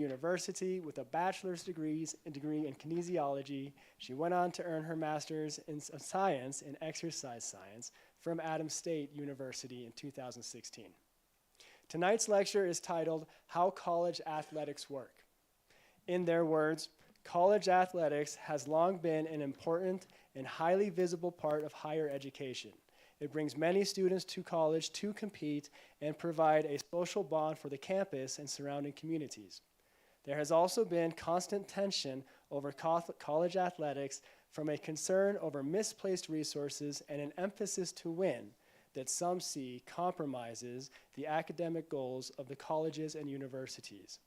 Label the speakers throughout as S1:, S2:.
S1: University with a bachelor's degree in kinesiology. She went on to earn her master's in science in exercise science from Adams State University in 2016. Tonight's lecture is titled, How College Athletics Work. In their words, college athletics has long been an important and highly visible part of higher education. It brings many students to college to compete and provide a social bond for the campus and surrounding communities. There has also been constant tension over college athletics from a concern over misplaced resources and an emphasis to win that some see compromises the academic goals of the colleges and universities.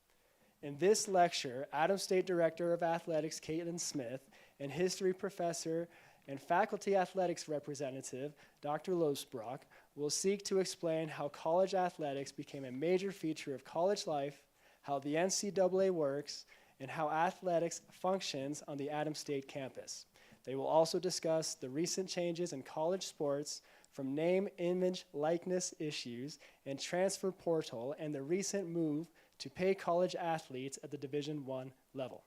S1: In this lecture, Adams State Director of Athletics Katelyn Smith and history professor and faculty athletics representative Dr. Loosbrock will seek to explain how college athletics became a major feature of college life, how the NCAA works, and how athletics functions on the Adams State campus. They will also discuss the recent changes in college sports from name, image, likeness issues and transfer portal and the recent move to pay college athletes at the Division I level.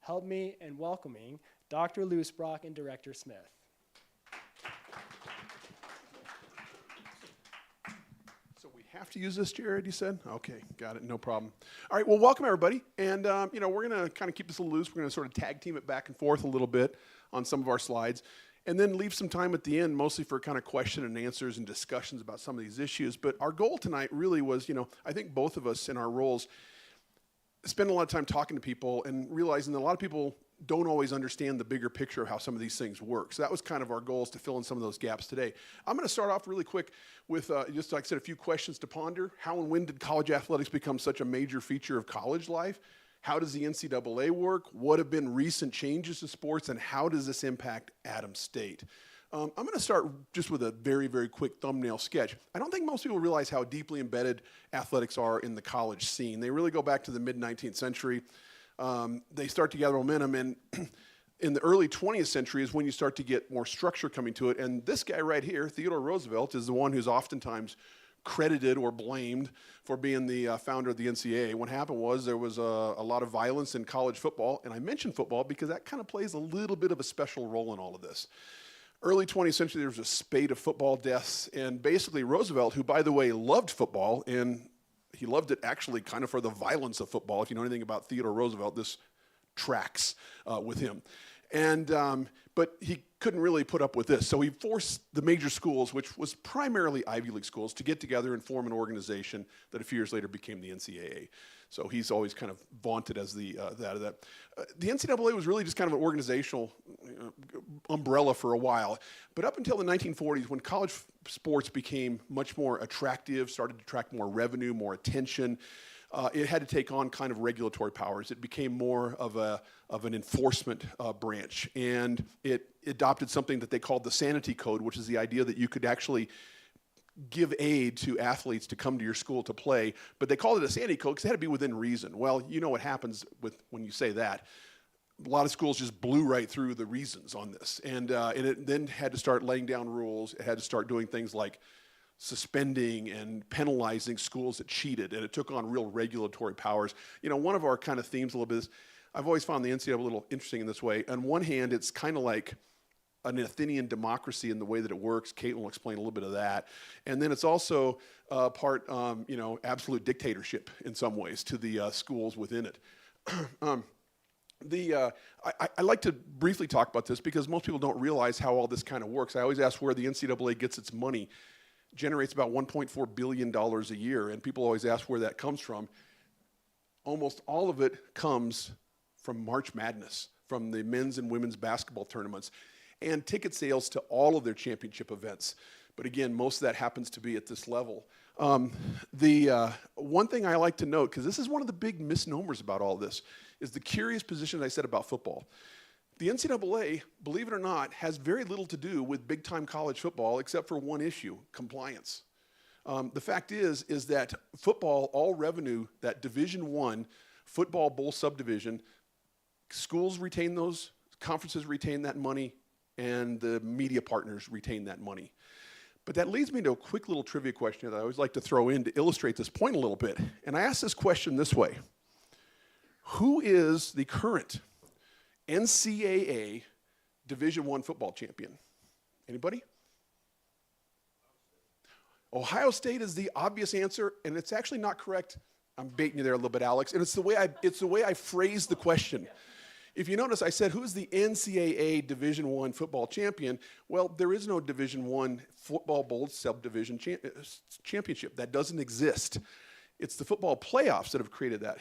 S1: Help me in welcoming Dr. Loosbrock and Director Smith.
S2: So we have to use this, Jared, you said? Okay, got it, no problem. All right, well, welcome everybody. And we're gonna kind of keep this a little loose. We're gonna sort of tag team it back and forth a little bit on some of our slides. And then leave some time at the end, mostly for kind of question and answers and discussions about some of these issues. But our goal tonight really was, I think both of us in our roles spend a lot of time talking to people and realizing that a lot of people don't always understand the bigger picture of how some of these things work. So that was kind of our goals to fill in some of those gaps today. I'm going to start off really quick with, just like I said, a few questions to ponder. How and when did college athletics become such a major feature of college life? How does the NCAA work? What have been recent changes to sports, and how does this impact Adams State? I'm going to start just with a very, very quick thumbnail sketch. I don't think most people realize how deeply embedded athletics are in the college scene. They really go back to the mid-19th century. They start to gather momentum, and in the early 20th century is when you start to get more structure coming to it. And this guy right here, Theodore Roosevelt, is the one who's oftentimes credited or blamed for being the founder of the NCAA. What happened was there was a lot of violence in college football, and I mention football because that kind of plays a little bit of a special role in all of this. Early 20th century, there was a spate of football deaths, and basically Roosevelt, who by the way loved football, and he loved it actually kind of for the violence of football. If you know anything about Theodore Roosevelt, this tracks with him. And but he couldn't really put up with this. So he forced the major schools, which was primarily Ivy League schools, to get together and form an organization that a few years later became the NCAA. So he's always kind of vaunted as the that. The NCAA was really just kind of an organizational umbrella for a while. But up until the 1940s, when college sports became much more attractive, started to attract more revenue, more attention, it had to take on kind of regulatory powers. It became more of an enforcement branch, and it adopted something that they called the sanity code, which is the idea that you could actually give aid to athletes to come to your school to play, but they called it a sanity code because it had to be within reason. Well, you know what happens when you say that. A lot of schools just blew right through the reasons on this, and it then had to start laying down rules. It had to start doing things like suspending and penalizing schools that cheated, and it took on real regulatory powers. One of our kind of themes a little bit is, I've always found the NCAA a little interesting in this way. On one hand, it's kind of like an Athenian democracy in the way that it works. Katelyn will explain a little bit of that. And then it's also part, absolute dictatorship in some ways to the schools within it. I like to briefly talk about this because most people don't realize how all this kind of works. I always ask where the NCAA gets its money. Generates about $1.4 billion a year, and people always ask where that comes from. Almost all of it comes from March Madness, from the men's and women's basketball tournaments, and ticket sales to all of their championship events. But again, most of that happens to be at this level. The one thing I like to note, because this is one of the big misnomers about all this, is the curious position I said about football. The NCAA, believe it or not, has very little to do with big-time college football except for one issue, compliance. The fact is that football, all revenue, that Division I football bowl subdivision, schools retain those, conferences retain that money, and the media partners retain that money. But that leads me to a quick little trivia question that I always like to throw in to illustrate this point a little bit. And I ask this question this way. Who is the current NCAA Division I football champion? Anybody? Ohio State is the obvious answer, and it's actually not correct. I'm baiting you there a little bit, Alex, and it's the way I phrased the question. If you notice, I said, who's the NCAA Division I football champion? Well, there is no Division I football bowl subdivision championship. That doesn't exist. It's the football playoffs that have created that.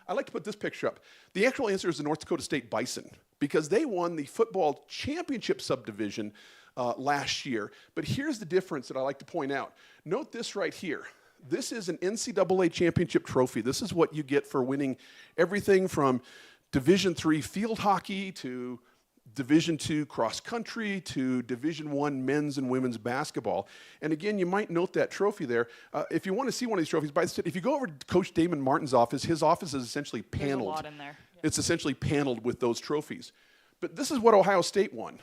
S2: I like to put this picture up. The actual answer is the North Dakota State Bison, because they won the football championship subdivision last year. But here's the difference that I like to point out. Note this right here. This is an NCAA championship trophy. This is what you get for winning everything from Division III field hockey to Division II cross country to Division I men's and women's basketball. And again, you might note that trophy there. If you want to see one of these trophies, if you go over to Coach Damon Martin's office, his office is essentially paneled.
S3: There's a lot in there. Yeah.
S2: It's essentially paneled with those trophies. But this is what Ohio State won.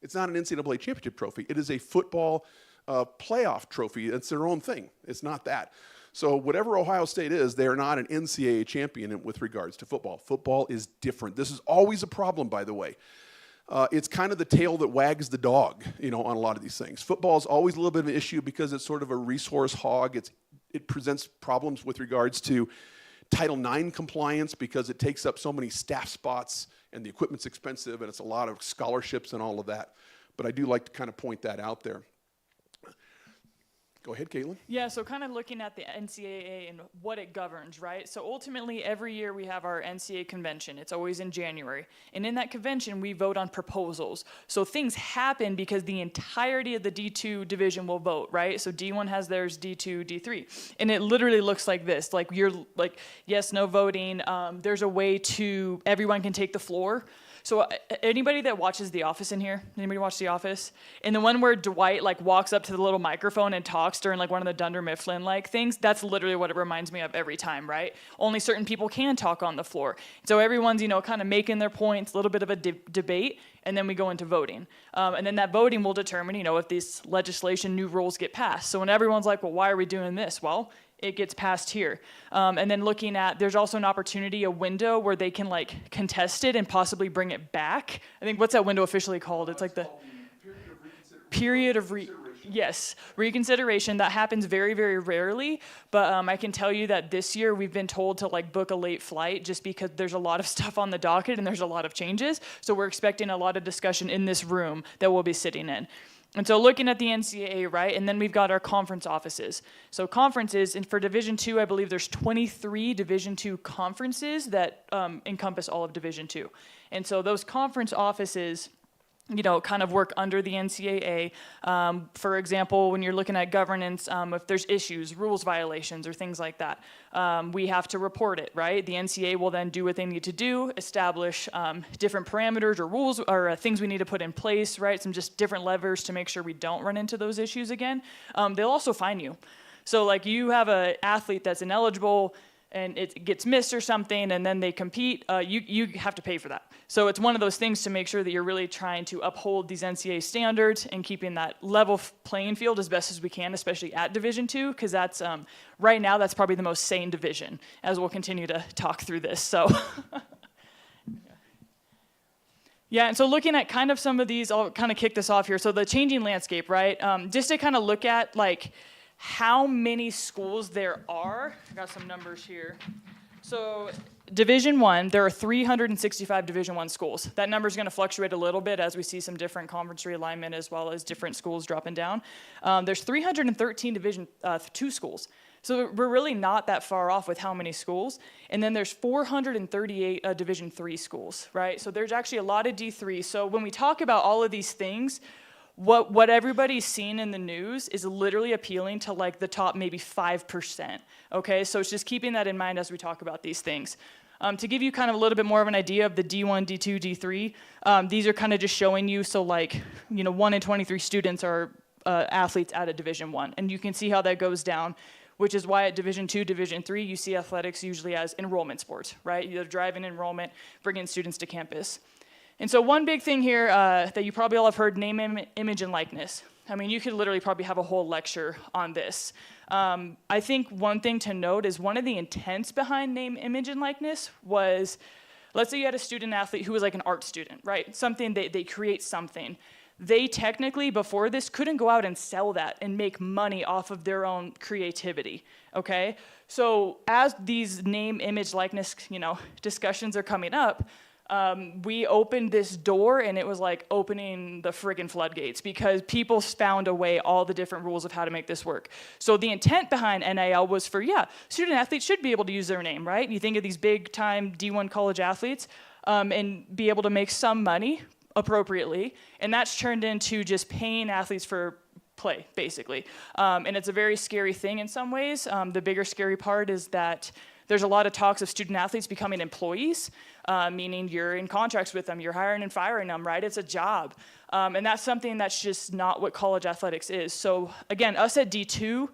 S2: It's not an NCAA championship trophy. It is a football playoff trophy. It's their own thing. It's not that. So whatever Ohio State is, they are not an NCAA champion with regards to football. Football is different. This is always a problem, by the way. It's kind of the tail that wags the dog, on a lot of these things. Football is always a little bit of an issue because it's sort of a resource hog. It presents problems with regards to Title IX compliance because it takes up so many staff spots and the equipment's expensive and it's a lot of scholarships and all of that. But I do like to kind of point that out there. Go ahead, Katelyn.
S3: Yeah, so kind of looking at the NCAA and what it governs, right? So ultimately, every year we have our NCAA convention. It's always in January. And in that convention, we vote on proposals. So things happen because the entirety of the D2 division will vote, right? So D1 has theirs, D2, D3. And it literally looks like this. Like you're like, yes, no voting. There's a way to, everyone can take the floor. So anybody that watches The Office in here? Anybody watch The Office? And the one where Dwight walks up to the little microphone and talks during one of the Dunder Mifflin things, that's literally what it reminds me of every time, right? Only certain people can talk on the floor. So everyone's, kind of making their points, a little bit of a debate, and then we go into voting. And then that voting will determine, if this legislation, new rules get passed. So when everyone's like, well, why are we doing this? Well, it gets passed here. And then looking at, there's also an opportunity, a window where they can contest it and possibly bring it back. I think, what's that window officially called? It's like the period of reconsideration. That happens very, very rarely. But I can tell you that this year we've been told to book a late flight just because there's a lot of stuff on the docket and there's a lot of changes. So we're expecting a lot of discussion in this room that we'll be sitting in. And so looking at the NCAA, right, and then we've got our conference offices. So conferences, and for Division II, I believe there's 23 Division II conferences that encompass all of Division II. And so those conference offices, kind of work under the NCAA. For example, when you're looking at governance, if there's issues, rules violations, or things like that, we have to report it, right? The NCAA will then do what they need to do, establish different parameters or rules or things we need to put in place, right? Some just different levers to make sure we don't run into those issues again. They'll also fine you. So you have an athlete that's ineligible and it gets missed or something, and then they compete, you have to pay for that. So it's one of those things to make sure that you're really trying to uphold these NCAA standards and keeping that level playing field as best as we can, especially at Division II, because that's, right now, that's probably the most sane division, as we'll continue to talk through this, so. Yeah, and so looking at kind of some of these, I'll kind of kick this off here. So the changing landscape, right? Just to kind of look at, how many schools there are. I got some numbers here. So Division I, there are 365 Division I schools. That number is going to fluctuate a little bit as we see some different conference realignment as well as different schools dropping down. There's 313 Division II schools. So we're really not that far off with how many schools. And then there's 438 Division III schools, right? So there's actually a lot of D3. So when we talk about all of these things, what everybody's seen in the news is literally appealing to the top maybe 5%, okay? So it's just keeping that in mind as we talk about these things. To give you kind of a little bit more of an idea of the D1, D2, D3, these are kind of just showing you, so 1 in 23 students are athletes at a Division I, and you can see how that goes down, which is why at Division II, Division III, you see athletics usually as enrollment sports, right? You're driving enrollment, bringing students to campus. And so one big thing here that you probably all have heard, name, image, and likeness. I mean, you could literally probably have a whole lecture on this. I think one thing to note is one of the intents behind name, image, and likeness was, let's say you had a student athlete who was like an art student, right? Something, they create something. They technically, before this, couldn't go out and sell that and make money off of their own creativity, okay? So as these name, image, likeness, discussions are coming up, we opened this door, and it was like opening the friggin' floodgates, because people found a way, all the different rules of how to make this work. So the intent behind NIL was for, student athletes should be able to use their name, right? You think of these big-time D1 college athletes, and be able to make some money appropriately, and that's turned into just paying athletes for play, basically. And it's a very scary thing in some ways. The bigger scary part is that there's a lot of talks of student athletes becoming employees, meaning you're in contracts with them, you're hiring and firing them, right? It's a job. And that's something that's just not what college athletics is. So again, us at D2,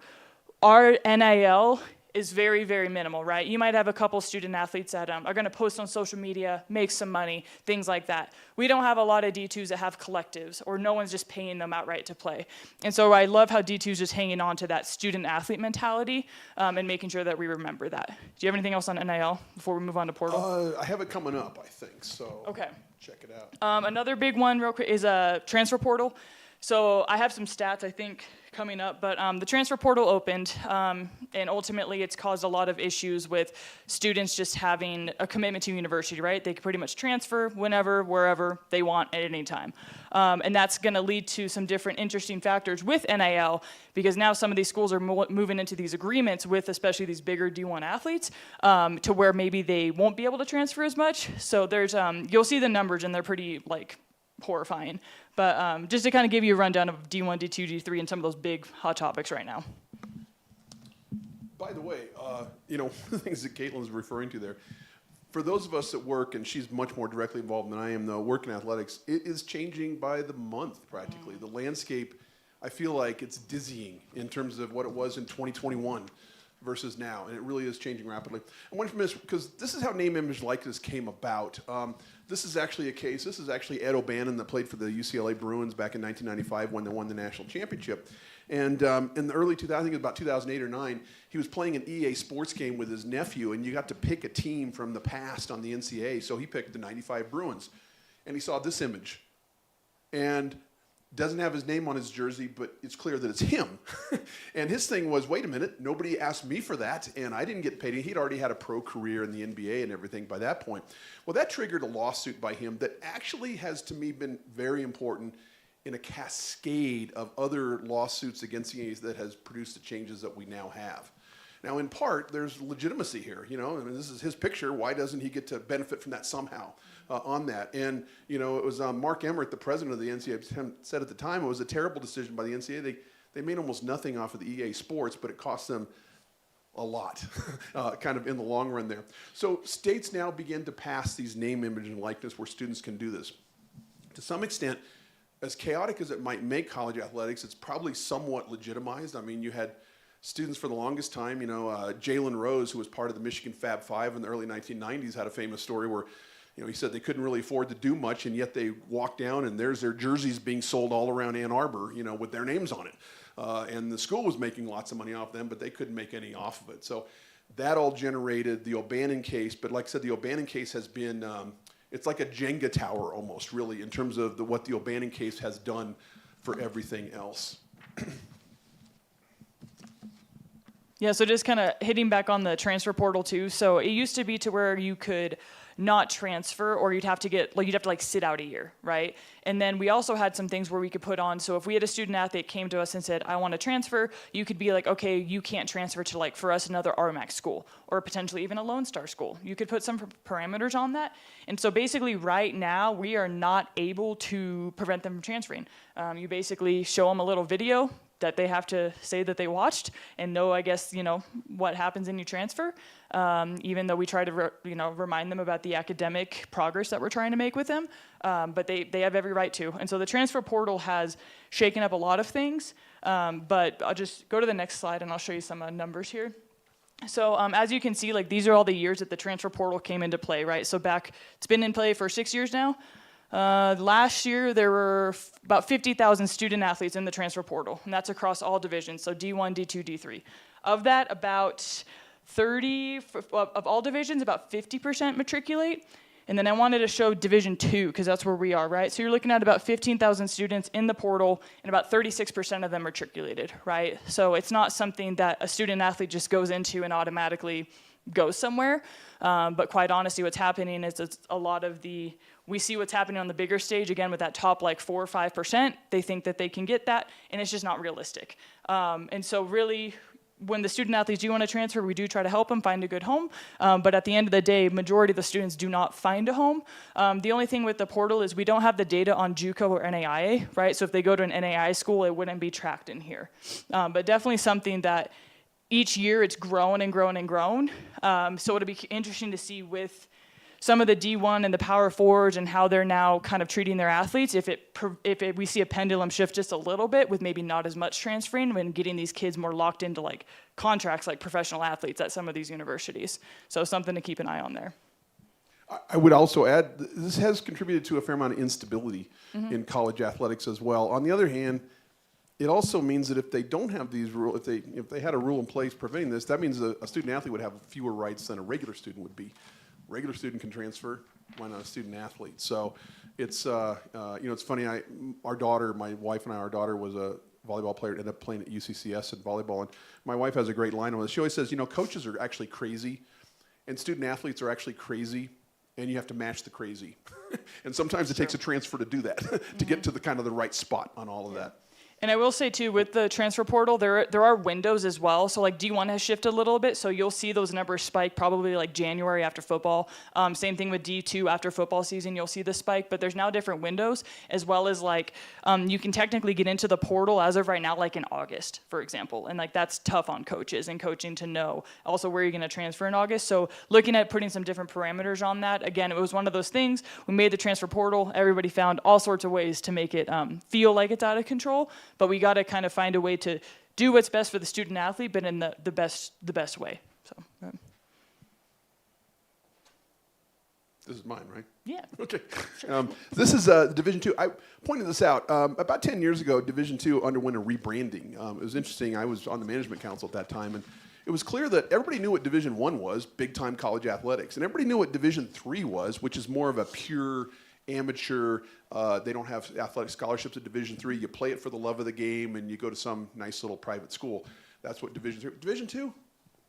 S3: our NIL is very, very minimal, right? You might have a couple student athletes that are gonna post on social media, make some money, things like that. We don't have a lot of D2s that have collectives, or no one's just paying them outright to play. And so I love how D2 is just hanging on to that student athlete mentality, and making sure that we remember that. Do you have anything else on NIL before we move on to portal?
S2: I have it coming up, I think, so
S3: Okay.
S2: check it out.
S3: Another big one real quick is a transfer portal. So I have some stats, I think, coming up, but the transfer portal opened, and ultimately it's caused a lot of issues with students just having a commitment to university, right? They can pretty much transfer whenever, wherever they want at any time. And that's gonna lead to some different interesting factors with NIL, because now some of these schools are moving into these agreements with especially these bigger D1 athletes, to where maybe they won't be able to transfer as much. So there's, you'll see the numbers, and they're pretty, horrifying. But just to kind of give you a rundown of D1, D2, D3, and some of those big hot topics right now.
S2: By the way, one of the things that Katelyn's referring to there, for those of us that work, and she's much more directly involved than I am, though, work in athletics, it is changing by the month, practically. The landscape, I feel like it's dizzying in terms of what it was in 2021 versus now, and it really is changing rapidly. I wonder because this is how name, image, likeness came about. This is actually a case. This is actually Ed O'Bannon that played for the UCLA Bruins back in 1995 when they won the national championship. And in the early 2000s, I think it was about 2008 or 9, he was playing an EA sports game with his nephew, and you got to pick a team from the past on the NCAA. So he picked the 95 Bruins, and he saw this image. And doesn't have his name on his jersey, but it's clear that it's him. And his thing was, wait a minute, nobody asked me for that, and I didn't get paid. He'd already had a pro career in the NBA and everything by that point. Well, that triggered a lawsuit by him that actually has, to me, been very important in a cascade of other lawsuits against the NBA that has produced the changes that we now have. Now, in part, there's legitimacy here. This is his picture. Why doesn't he get to benefit from that somehow on that? And, it was Mark Emmert, the president of the NCAA, said at the time it was a terrible decision by the NCAA. They made almost nothing off of the EA Sports, but it cost them a lot, kind of in the long run there. So states now begin to pass these name, image, and likeness where students can do this. To some extent, as chaotic as it might make college athletics, it's probably somewhat legitimized. I mean, you had students for the longest time, Jalen Rose, who was part of the Michigan Fab Five in the early 1990s, had a famous story where, he said they couldn't really afford to do much, and yet they walked down and there's their jerseys being sold all around Ann Arbor, with their names on it. And the school was making lots of money off them, but they couldn't make any off of it. So that all generated the O'Bannon case. But like I said, the O'Bannon case has been, it's like a Jenga tower almost, really, in terms of what the O'Bannon case has done for everything else.
S3: Yeah, so just kind of hitting back on the transfer portal too. So it used to be to where you could not transfer, or you'd have to sit out a year, right? And then we also had some things where we could put on, so if we had a student athlete came to us and said, I want to transfer, you could be like, okay, you can't transfer to, for us, another RMAC school, or potentially even a Lone Star school. You could put some parameters on that. And so basically right now, we are not able to prevent them from transferring. You basically show them a little video that they have to say that they watched and know, I guess, what happens in your transfer, even though we try to, remind them about the academic progress that we're trying to make with them, but they have every right to. And so the transfer portal has shaken up a lot of things, but I'll just go to the next slide and I'll show you some numbers here. So as you can see, these are all the years that the transfer portal came into play, right? So it's been in play for 6 years now. Last year, there were about 50,000 student athletes in the transfer portal, and that's across all divisions, so D1, D2, D3. Of that, about 30, of all divisions, about 50% matriculate. And then I wanted to show Division 2, because that's where we are, right? So you're looking at about 15,000 students in the portal, and about 36% of them matriculated, right? So it's not something that a student athlete just goes into and automatically goes somewhere. But quite honestly, what's happening is it's a lot of we see what's happening on the bigger stage, again, with that top like 4 or 5%. They think that they can get that, and it's just not realistic. And so really, when the student athletes do want to transfer, we do try to help them find a good home. But at the end of the day, majority of the students do not find a home. The only thing with the portal is we don't have the data on JUCO or NAIA, right? So if they go to an NAIA school, it wouldn't be tracked in here. But definitely something that each year it's grown and grown and grown. So it'll be interesting to see with some of the D1 and the power forwards and how they're now kind of treating their athletes, if we see a pendulum shift just a little bit with maybe not as much transferring when getting these kids more locked into like contracts like professional athletes at some of these universities. So something to keep an eye on there.
S2: I would also add, this has contributed to a fair amount of instability in college athletics as well. On the other hand, it also means that if they don't have these rules, if they had a rule in place preventing this, that means a student athlete would have fewer rights than a regular student would be. Regular student can transfer, why not a student athlete? So it's it's funny. My wife and our daughter was a volleyball player, ended up playing at UCCS in volleyball, and my wife has a great line on this. She always says, coaches are actually crazy, and student athletes are actually crazy, and you have to match the crazy. And sometimes it takes a transfer to do that, to get to the kind of the right spot on all of that.
S3: And I will say too, with the transfer portal, there are windows as well. So like D1 has shifted a little bit, so you'll see those numbers spike probably like January after football. Same thing with D2 after football season, you'll see the spike. But there's now different windows, as well as like you can technically get into the portal as of right now, like in August, for example. And like that's tough on coaches and coaching to know also where you're going to transfer in August. So looking at putting some different parameters on that. Again, it was one of those things. We made the transfer portal. Everybody found all sorts of ways to make it feel like it's out of control. But we got to kind of find a way to do what's best for the student athlete, but in the best way. So.
S2: This is mine, right?
S3: Yeah.
S2: Okay. This is Division II. I pointed this out. About 10 years ago, Division II underwent a rebranding. It was interesting. I was on the management council at that time, and it was clear that everybody knew what Division I was, big-time college athletics, and everybody knew what Division III was, which is more of a pure amateur. They don't have athletic scholarships at Division III. You play it for the love of the game, and you go to some nice little private school. That's what Division III. Division II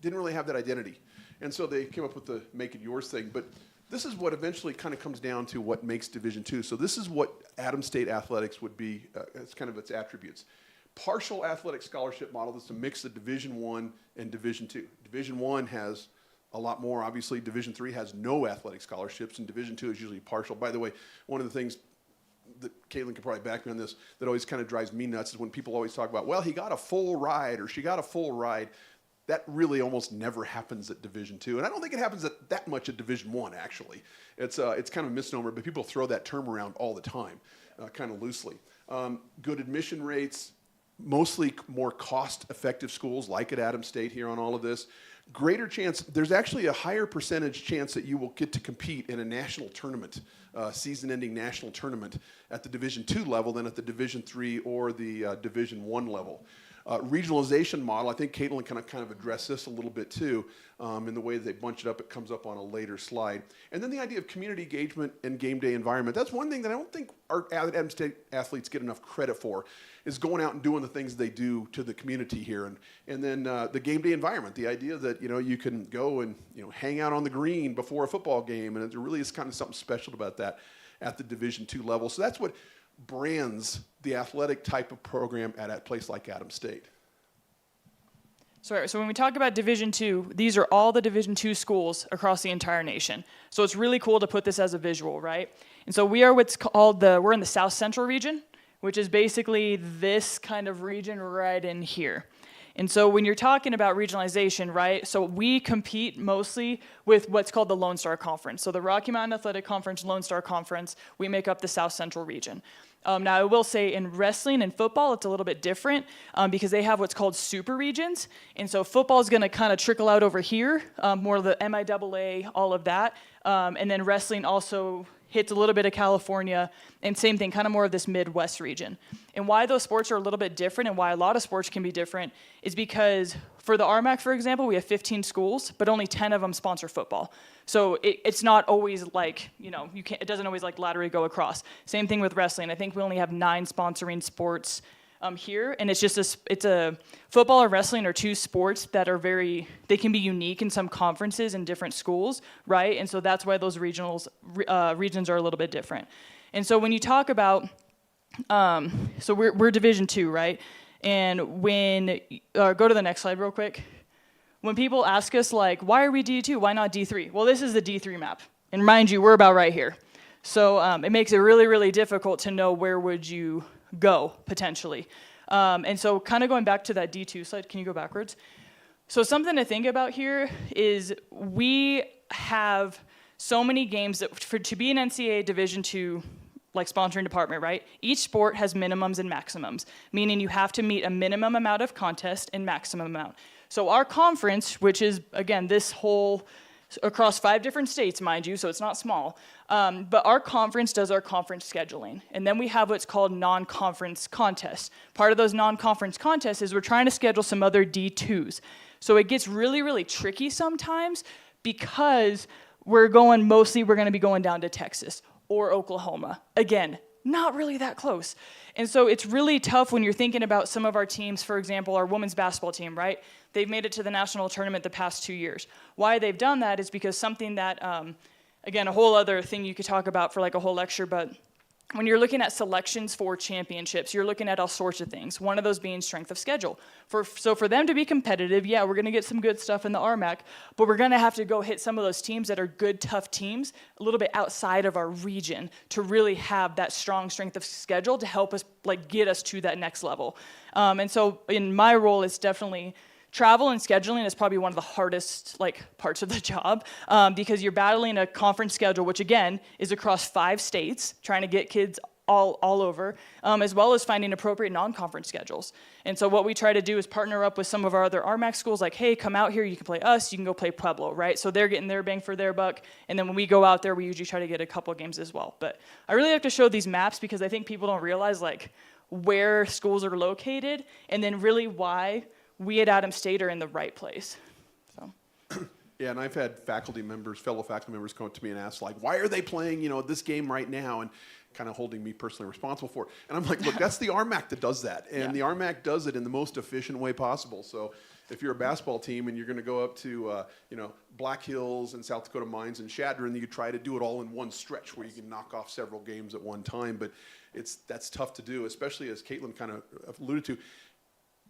S2: didn't really have that identity, and so they came up with the "make it yours" thing. But this is what eventually kind of comes down to what makes Division II. So this is what Adams State athletics would be. It's kind of its attributes. Partial athletic scholarship model. That's a mix of Division I and Division II. Division I has a lot more. Obviously, Division III has no athletic scholarships, and Division II is usually partial. By the way, one of the things that Katelyn could probably back me on this that always kind of drives me nuts is when people always talk about, well, he got a full ride or she got a full ride. That really almost never happens at Division II, and I don't think it happens that much at Division I. Actually, it's kind of a misnomer, but people throw that term around all the time, kind of loosely. Good admission rates, mostly more cost-effective schools like at Adams State here on all of this. Greater chance, there's actually a higher percentage chance that you will get to compete in a national tournament, season-ending national tournament at the Division II level than at the Division III or the Division I level. Regionalization model, I think Katelyn kind of addressed this a little bit too, in the way that they bunch it up. It comes up on a later slide. And then the idea of community engagement and game day environment. That's one thing that I don't think our Adams State athletes get enough credit for, is going out and doing the things they do to the community here. And then the game day environment, the idea that you can go and hang out on the green before a football game, and it really is kind of something special about that at the Division II level. So that's what brands the athletic type of program at a place like Adams State.
S3: So when we talk about Division II, these are all the Division II schools across the entire nation. So it's really cool to put this as a visual, right? And so we are what's called we're in the South Central region, which is basically this kind of region right in here. And so when you're talking about regionalization, right, so we compete mostly with what's called the Lone Star Conference. So the Rocky Mountain Athletic Conference, Lone Star Conference, we make up the South Central region. Now, I will say in wrestling and football, it's a little bit different because they have what's called super regions. And so football is going to kind of trickle out over here, more of the MIAA, all of that. And then wrestling also hits a little bit of California, and same thing, kind of more of this Midwest region. And why those sports are a little bit different and why a lot of sports can be different is because for the RMAC, for example, we have 15 schools, but only 10 of them sponsor football. So it's not always like, it doesn't always like laterally go across. Same thing with wrestling. I think we only have 9 sponsoring sports here, and it's just it's a football or wrestling are 2 sports that are they can be unique in some conferences in different schools, right? And so that's why those regions are a little bit different. And so when you talk about, so we're Division II, right? And when go to the next slide real quick. When people ask us like, why are we D2? Why not D3? Well, this is the D3 map, and mind you, we're about right here. So it makes it really, really difficult to know where would you go, potentially. And so kind of going back to that D2 slide, can you go backwards? So something to think about here is we have so many games that to be an NCAA Division II like sponsoring department, right? Each sport has minimums and maximums, meaning you have to meet a minimum amount of contest and maximum amount. So our conference, which is, again, this whole, across 5 different states, mind you, so it's not small, but our conference does our conference scheduling. And then we have what's called non-conference contests. Part of those non-conference contests is we're trying to schedule some other D2s. So it gets really, really tricky sometimes because we're going to be going down to Texas or Oklahoma. Again, not really that close. And so it's really tough when you're thinking about some of our teams, for example, our women's basketball team, right? They've made it to the national tournament the past 2 years. Why they've done that is because something that, again, a whole other thing you could talk about for like a whole lecture, but when you're looking at selections for championships, you're looking at all sorts of things, one of those being strength of schedule. So for them to be competitive, yeah, we're going to get some good stuff in the RMAC, but we're going to have to go hit some of those teams that are good, tough teams a little bit outside of our region to really have that strong strength of schedule to help us like get us to that next level. And so in my role, it's definitely travel and scheduling is probably one of the hardest parts of the job because you're battling a conference schedule, which again is across 5 states, trying to get kids all over, as well as finding appropriate non-conference schedules. And so what we try to do is partner up with some of our other RMAC schools, like, hey, come out here, you can play us, you can go play Pueblo, right? So they're getting their bang for their buck, and then when we go out there, we usually try to get a couple of games as well. But I really like to show these maps because I think people don't realize where schools are located, and then really why we at Adams State are in the right place. So.
S2: Yeah, and I've had fellow faculty members come up to me and ask, why are they playing, this game right now? And kind of holding me personally responsible for it. And I'm like, look, that's the RMAC that does that. And the RMAC does it in the most efficient way possible. So if you're a basketball team and you're going to go up to, Black Hills and South Dakota Mines and Chadron, you try to do it all in one stretch where you can knock off several games at one time. But that's tough to do, especially as Katelyn kind of alluded to.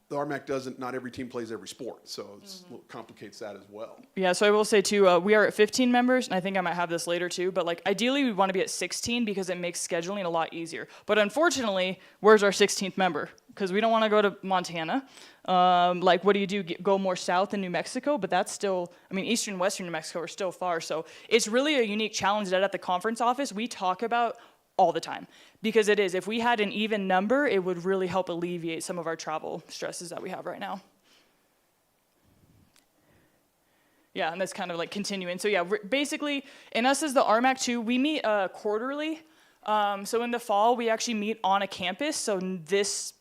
S2: The RMAC not every team plays every sport, so it complicates that as well.
S3: Yeah, so I will say too, we are at 15 members, and I think I might have this later too, but ideally we want to be at 16 because it makes scheduling a lot easier. But unfortunately, where's our 16th member? Because we don't want to go to Montana. What do you do? Go more south in New Mexico? But that's still, eastern and western New Mexico are still far. So it's really a unique challenge that at the conference office we talk about all the time. Because it is, if we had an even number, it would really help alleviate some of our travel stresses that we have right now. Yeah, and that's kind of continuing. So yeah, basically, in us as the RMAC too, we meet quarterly. So in the fall, we actually meet on a campus. So this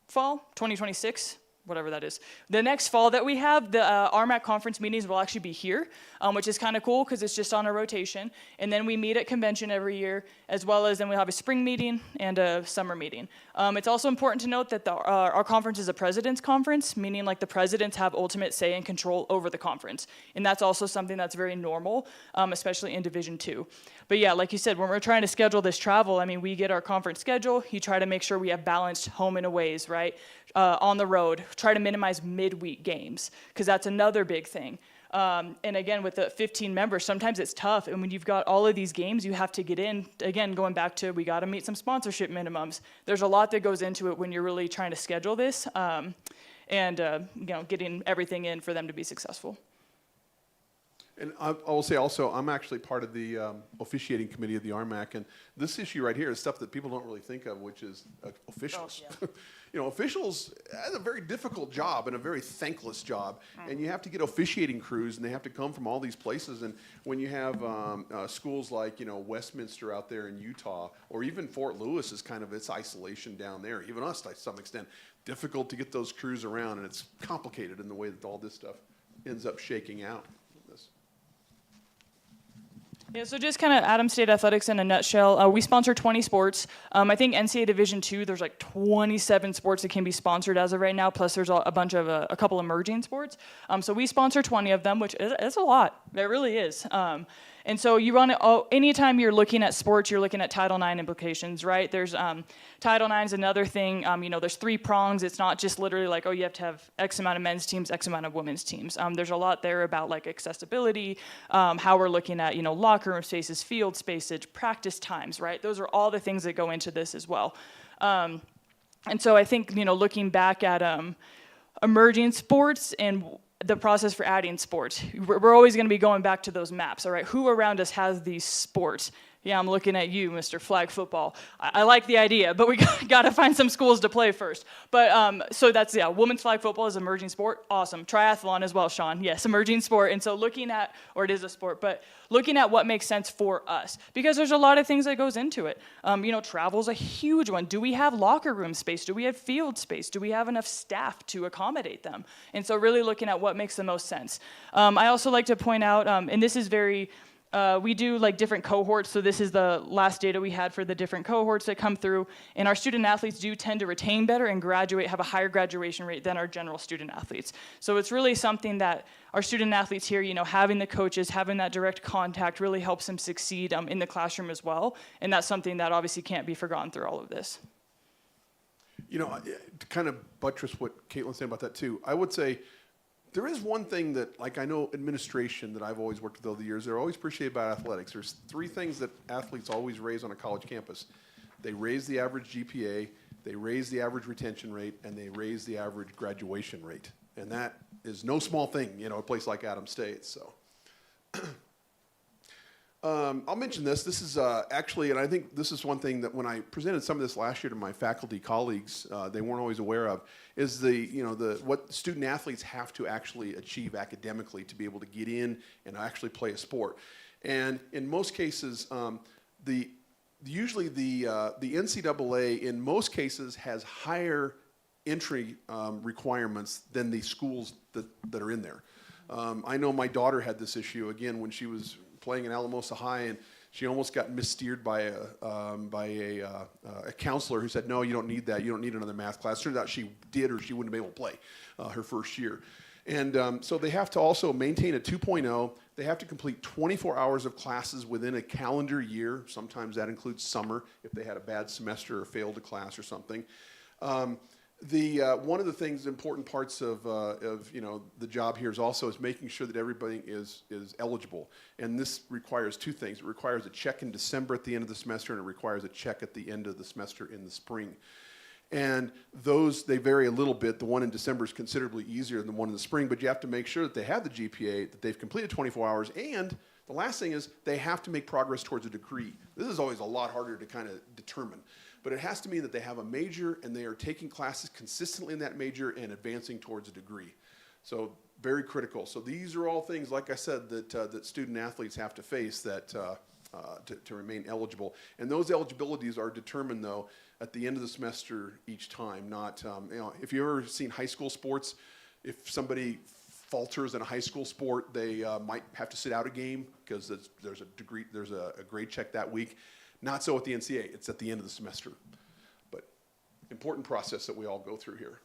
S3: fall, 2026, whatever that is. The next fall that we have, the RMAC conference meetings will actually be here, which is kind of cool because it's just on a rotation. And then we meet at convention every year, as well as then we have a spring meeting and a summer meeting. It's also important to note that our conference is a president's conference, meaning the presidents have ultimate say and control over the conference. And that's also something that's very normal, especially in Division II. But yeah, like you said, when we're trying to schedule this travel, we get our conference schedule. You try to make sure we have balanced home and aways, right? On the road, try to minimize midweek games, because that's another big thing. And again, with the 15 members, sometimes it's tough. And when you've got all of these games, you have to get in. Again, going back to we got to meet some sponsorship minimums. There's a lot that goes into it when you're really trying to schedule this and getting everything in for them to be successful.
S2: And I will say also, I'm actually part of the officiating committee of the RMAC, and this issue right here is stuff that people don't really think of, which is officials.
S3: Oh, yeah.
S2: You know, officials have a very difficult job and a very thankless job, and you have to get officiating crews, and they have to come from all these places. And when you have schools like, you know, Westminster out there in Utah, or even Fort Lewis is kind of its isolation down there, even us to some extent, difficult to get those crews around, and it's complicated in the way that all this stuff ends up shaking out.
S3: Yeah, so just kind of Adams State Athletics in a nutshell. We sponsor 20 sports. I think NCAA Division II, there's like 27 sports that can be sponsored as of right now, plus there's a bunch of, a couple emerging sports. So we sponsor 20 of them, which is a lot. It really is. And so you run it, anytime you're looking at sports, you're looking at Title IX implications, right? There's Title IX is another thing. You know, there's 3 prongs. It's not just literally like, oh, you have to have X amount of men's teams, X amount of women's teams. There's a lot there about like accessibility, how we're looking at, you know, locker room spaces, field spaces, practice times, right? Those are all the things that go into this as well. And so I think, you know, looking back at emerging sports and the process for adding sports, we're always going to be going back to those maps, all right? Who around us has these sports? Yeah, I'm looking at you, Mr. Flag Football. I like the idea, but we got to find some schools to play first. But so that's, yeah, women's flag football is emerging sport. Awesome. Triathlon as well, Sean. Yes, emerging sport. And so looking at, or it is a sport, but looking at what makes sense for us, because there's a lot of things that goes into it. You know, travel's a huge one. Do we have locker room space? Do we have field space? Do we have enough staff to accommodate them? And so really looking at what makes the most sense. I also like to point out, and this is very, we do like different cohorts, so this is the last data we had for the different cohorts that come through, and our student athletes do tend to retain better and graduate, have a higher graduation rate than our general student athletes. So it's really something that our student athletes here, you know, having the coaches, having that direct contact really helps them succeed in the classroom as well, and that's something that obviously can't be forgotten through all of this.
S2: You know, to kind of buttress what Katelyn said about that too, I would say, there is one thing that, like I know administration that I've always worked with over the years, they're always appreciated about athletics. There's 3 things that athletes always raise on a college campus. They raise the average GPA, they raise the average retention rate, and they raise the average graduation rate. And that is no small thing, you know, a place like Adams State, so. I'll mention this. This is actually, and I think this is one thing that when I presented some of this last year to my faculty colleagues, they weren't always aware of, is what student athletes have to actually achieve academically to be able to get in and actually play a sport. And in most cases, usually the NCAA in most cases has higher entry requirements than the schools that are in there. I know my daughter had this issue again when she was playing in Alamosa High, and she almost got missteered by a counselor who said, no, you don't need that. You don't need another math class. Turned out she did, or she wouldn't have been able to play her first year. And so they have to also maintain a 2.0. They have to complete 24 hours of classes within a calendar year. Sometimes that includes summer if they had a bad semester or failed a class or something. One of the things, important parts of you know, the job here is also making sure that everybody is eligible, and this requires 2 things. It requires a check in December at the end of the semester, and it requires a check at the end of the semester in the spring. And those, they vary a little bit. The one in December is considerably easier than the one in the spring, but you have to make sure that they have the GPA, that they've completed 24 hours, and the last thing is they have to make progress towards a degree. This is always a lot harder to kind of determine. But it has to mean that they have a major and they are taking classes consistently in that major and advancing towards a degree. So very critical. So these are all things, like I said, that student athletes have to face that to remain eligible. And those eligibilities are determined, though, at the end of the semester each time. Not, you know, if you've ever seen high school sports, if somebody falters in a high school sport, they might have to sit out a game because there's a grade check that week. Not so at the NCAA. It's at the end of the semester. But important process that we all go through here.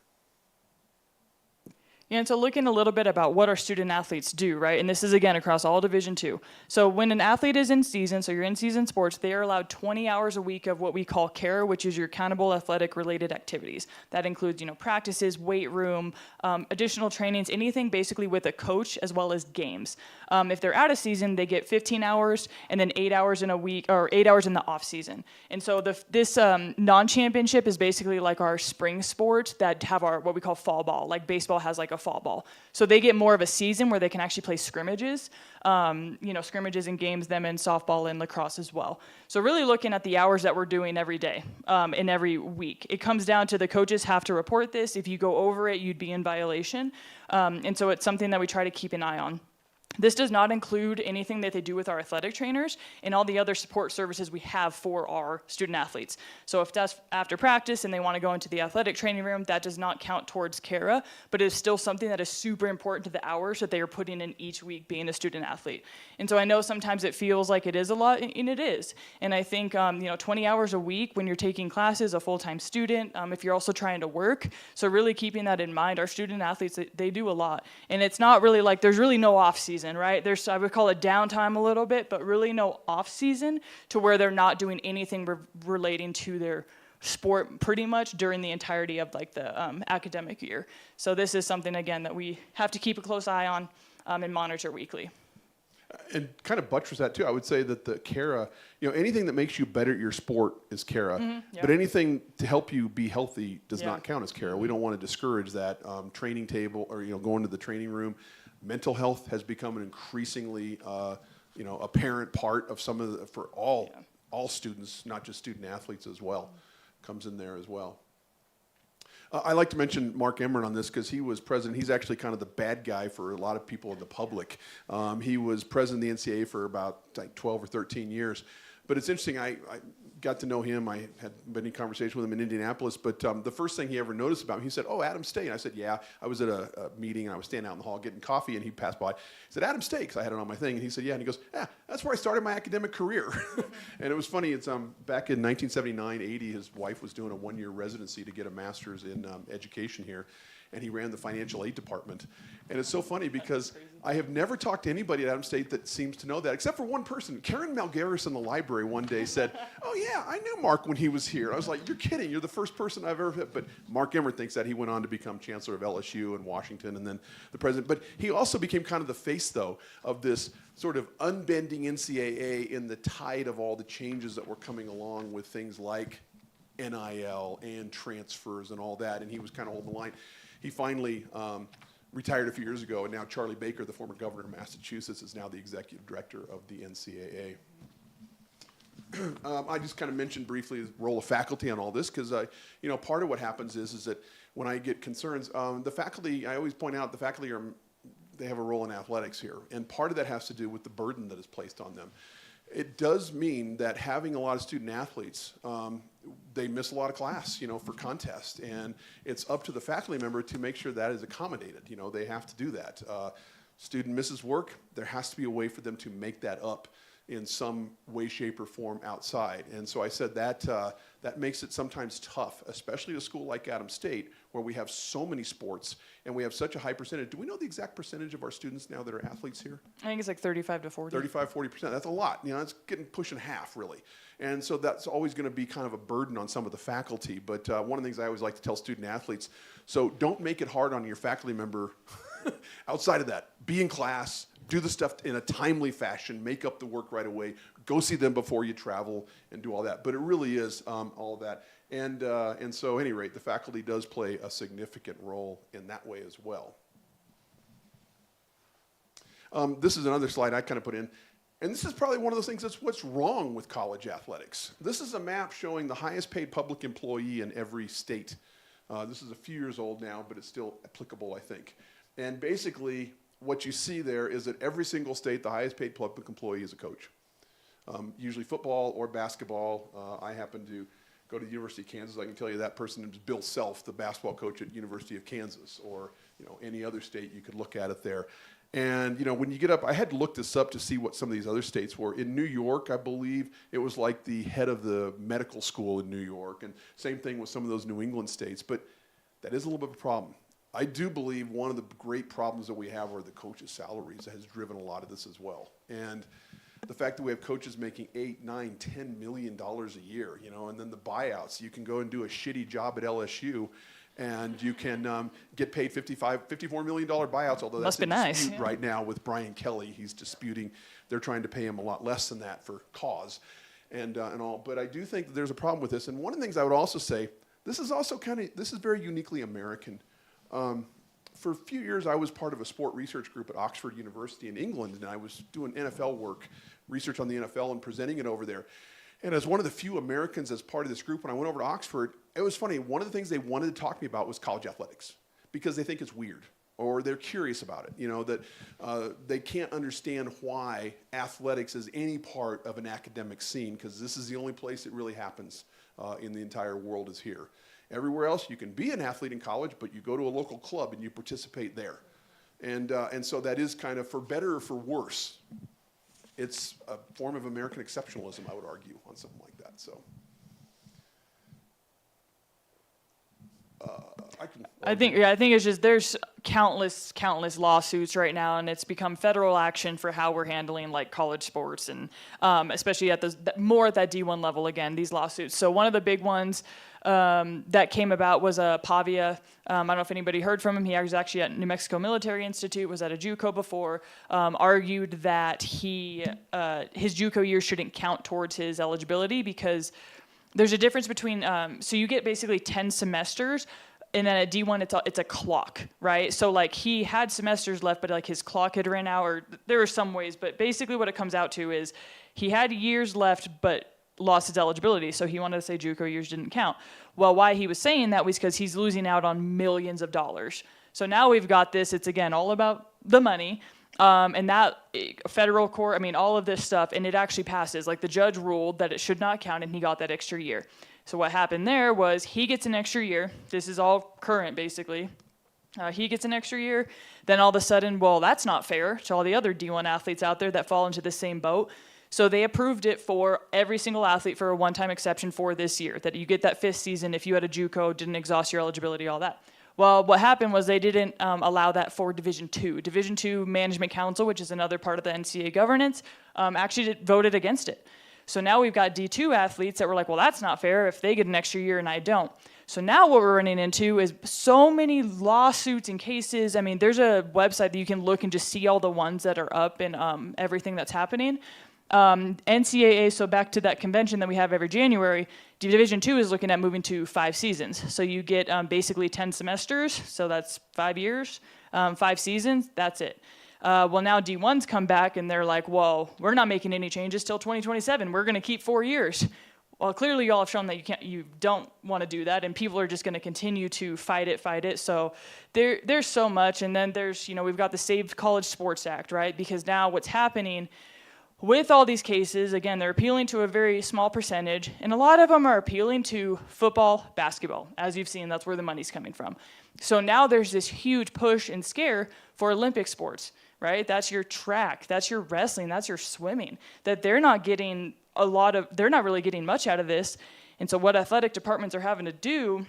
S3: Yeah, and so looking a little bit about what our student athletes do, right? And this is, again, across all Division II. So when an athlete is in season, so you're in season sports, they are allowed 20 hours a week of what we call CARE, which is your accountable athletic-related activities. That includes, you know, practices, weight room, additional trainings, anything basically with a coach, as well as games. If they're out of season, they get 15 hours and then 8 hours in a week, or 8 hours in the off season. And so this non-championship is basically like our spring sport that have our what we call fall ball. Like baseball has like a fall ball. So they get more of a season where they can actually play scrimmages, scrimmages and games, them in softball and lacrosse as well. So really looking at the hours that we're doing every day and every week. It comes down to the coaches have to report this. If you go over it, you'd be in violation. And so it's something that we try to keep an eye on. This does not include anything that they do with our athletic trainers and all the other support services we have for our student athletes. So if that's after practice and they want to go into the athletic training room, that does not count towards CARA, but it is still something that is super important to the hours that they are putting in each week being a student athlete. And so I know sometimes it feels like it is a lot, and it is. And I think 20 hours a week when you're taking classes, a full-time student, if you're also trying to work. So really keeping that in mind, our student athletes, they do a lot. And it's not really like there's really no off season. Right? There's, I would call it downtime a little bit, but really no off season to where they're not doing anything relating to their sport pretty much during the entirety of like the academic year. So this is something, again, that we have to keep a close eye on and monitor weekly.
S2: And kind of buttress that too, I would say that the CARA, anything that makes you better at your sport is CARA,
S3: yeah.
S2: but anything to help you be healthy does
S3: Yeah.
S2: not count as CARA. We don't want to discourage that training table or going to the training room. Mental health has become an increasingly apparent part of some of for all students, not just student athletes as well, comes in there as well. I like to mention Mark Emmert on this because he was president. He's actually kind of the bad guy for a lot of people in the public. He was president of the NCAA for about 12 or 13 years. But it's interesting, I got to know him. I had been in conversation with him in Indianapolis. But the first thing he ever noticed about me, he said, "Oh, Adam State." And I said, "Yeah." I was at a meeting, and I was standing out in the hall getting coffee, and he passed by. He said, "Adam State," because I had it on my thing. And he said, "Yeah." And he goes, "Yeah, that's where I started my academic career." And it was funny. It's back in 1979, 80, his wife was doing a one-year residency to get a master's in education here. And he ran the financial aid department. And it's so funny because I have never talked to anybody at Adams State that seems to know that, except for one person. Karen Malgaris in the library one day said, "Oh yeah, I knew Mark when he was here." I was like, "You're kidding, you're the first person I've ever met." But Mark Emmert thinks that he went on to become chancellor of LSU in Washington and then the president. But he also became kind of the face, though, of this sort of unbending NCAA in the tide of all the changes that were coming along with things like NIL and transfers and all that. And he was kind of holding the line. He finally retired a few years ago, and now Charlie Baker, the former governor of Massachusetts, is now the executive director of the NCAA. I just kind of mentioned briefly the role of faculty on all this because, part of what happens is that when I get concerns, the faculty, I always point out the faculty they have a role in athletics here, and part of that has to do with the burden that is placed on them. It does mean that having a lot of student athletes, they miss a lot of class, for contest. And it's up to the faculty member to make sure that is accommodated. They have to do that. Student misses work, there has to be a way for them to make that up in some way, shape, or form outside. And so I said that that makes it sometimes tough, especially at a school like Adams State, where we have so many sports and we have such a high percentage. Do we know the exact percentage of our students now that are athletes here?
S3: I think it's like 35 to 40.
S2: 35, 40%. That's a lot. It's pushing half, really. And so that's always going to be kind of a burden on some of the faculty. But one of the things I always like to tell student athletes, so don't make it hard on your faculty member outside of that. Be in class, do the stuff in a timely fashion, make up the work right away, go see them before you travel, and do all that. But it really is all of that. And so at any rate, the faculty does play a significant role in that way as well. This is another slide I kind of put in. And this is probably one of those things that's what's wrong with college athletics. This is a map showing the highest paid public employee in every state. This is a few years old now, but it's still applicable, I think. And basically, what you see there is that every single state, the highest paid public employee is a coach. Usually football or basketball. I happen to go to the University of Kansas. I can tell you that person is Bill Self, the basketball coach at University of Kansas, or any other state you could look at it there. And when you get up, I had to look this up to see what some of these other states were. In New York, I believe it was like the head of the medical school in New York, and same thing with some of those New England states. But that is a little bit of a problem. I do believe one of the great problems that we have are the coaches' salaries that has driven a lot of this as well. And the fact that we have coaches making $8, $9, $10 million a year, and then the buyouts. You can go and do a shitty job at LSU, and you can get paid $54 million buyouts, although that's in dispute right now with Brian Kelly. He's disputing. They're trying to pay him a lot less than that for cause and all. But I do think that there's a problem with this. And one of the things I would also say, this is also this is very uniquely American. for a few years, I was part of a sport research group at Oxford University in England, and I was doing NFL work, research on the NFL and presenting it over there. And as one of the few Americans as part of this group, when I went over to Oxford, it was funny. One of the things they wanted to talk to me about was college athletics because they think it's weird or they're curious about it, that they can't understand why athletics is any part of an academic scene because this is the only place it really happens in the entire world is here. Everywhere else, you can be an athlete in college, but you go to a local club and you participate there. And so that is kind of, for better or for worse, it's a form of American exceptionalism, I would argue, on something like that. So,
S3: I think it's just there's countless lawsuits right now, and it's become federal action for how we're handling like college sports, and especially at more at that D1 level. Again, these lawsuits. So one of the big ones that came about was Pavia. I don't know if anybody heard from him. He was actually at New Mexico Military Institute, was at a JUCO before, argued that his JUCO year shouldn't count towards his eligibility because there's a difference between, so you get basically 10 semesters, and then at D1 it's a clock, right? So like he had semesters left, but like his clock had ran out, or there are some ways, but basically what it comes out to is he had years left, but lost his eligibility, so he wanted to say JUCO years didn't count. Well, why he was saying that was because he's losing out on millions of dollars. So now we've got this, it's again all about the money, and that federal court, I mean, all of this stuff, and it actually passes. Like the judge ruled that it should not count, and he got that extra year. So what happened there was he gets an extra year. This is all current, basically. He gets an extra year. Then all of a sudden, well, that's not fair to all the other D1 athletes out there that fall into the same boat. So they approved it for every single athlete for a one-time exception for this year, that you get that fifth season if you had a JUCO, didn't exhaust your eligibility, all that. Well, what happened was they didn't allow that for Division II. Division II Management Council, which is another part of the NCAA governance, actually voted against it. So now we've got D2 athletes that were like, well, that's not fair if they get an extra year and I don't. So now what we're running into is so many lawsuits and cases. I mean, there's a website that you can look and just see all the ones that are up and everything that's happening. NCAA, so back to that convention that we have every January, Division II is looking at moving to 5 seasons. So you get basically 10 semesters, so that's 5 years, 5 seasons, that's it. Well, now D1's come back and they're like, well, we're not making any changes till 2027. We're going to keep 4 years. Well, clearly y'all have shown that you don't want to do that, and people are just going to continue to fight it. So there's so much, and then there's, we've got the Save College Sports Act, right? Because now what's happening with all these cases, again, they're appealing to a very small percentage, and a lot of them are appealing to football, basketball. As you've seen, that's where the money's coming from. So now there's this huge push and scare for Olympic sports, right? That's your track, that's your wrestling, that's your swimming, that they're not really getting much out of this. And so what athletic departments are having to do